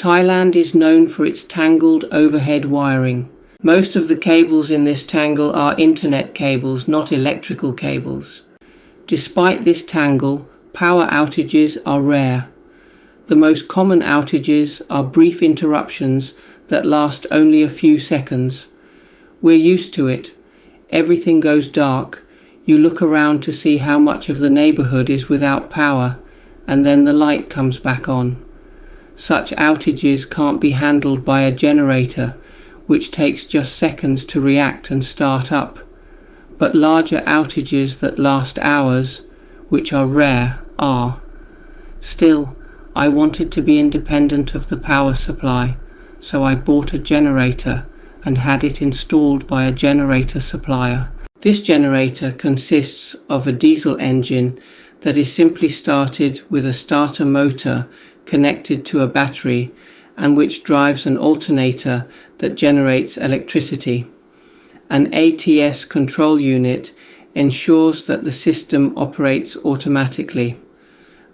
Thailand is known for its tangled overhead wiring. Most of the cables in this tangle are internet cables, not electrical cables. Despite this tangle, power outages are rare. The most common outages are brief interruptions that last only a few seconds. We're used to it. Everything goes dark. You look around to see how much of the neighborhood is without power, and then the light comes back on. Such outages can't be handled by a generator, which takes just seconds to react and start up. But larger outages that last hours, which are rare, are. Still, I wanted to be independent of the power supply, so I bought a generator and had it installed by a generator supplier. This generator consists of a diesel engine that is simply started with a starter motor connected to a battery and which drives an alternator that generates electricity. An ATS control unit ensures that the system operates automatically.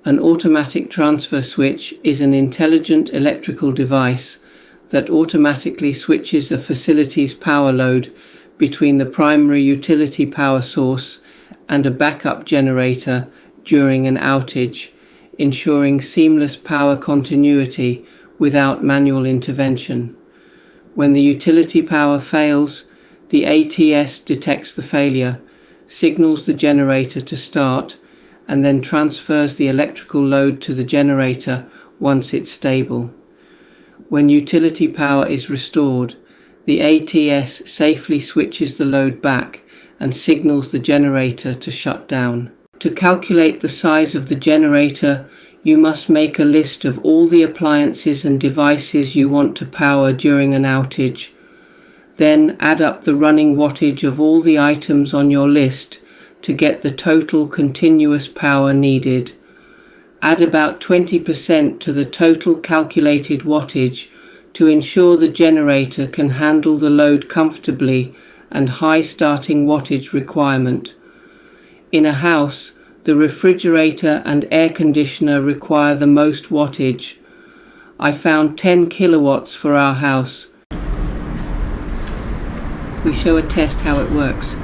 An automatic transfer switch is an intelligent electrical device that automatically switches a facility's power load between the primary utility power source and a backup generator during an outage, ensuring seamless power continuity without manual intervention. When the utility power fails, the ATS detects the failure, signals the generator to start, and then transfers the electrical load to the generator once it's stable. When utility power is restored, the ATS safely switches the load back and signals the generator to shut down. To calculate the size of the generator, you must make a list of all the appliances and devices you want to power during an outage. Then add up the running wattage of all the items on your list to get the total continuous power needed. Add about 20% to the total calculated wattage to ensure the generator can handle the load comfortably and high starting wattage requirement. In a house, the refrigerator and air conditioner require the most wattage. I found 10 kilowatts for our house. We show a test how it works.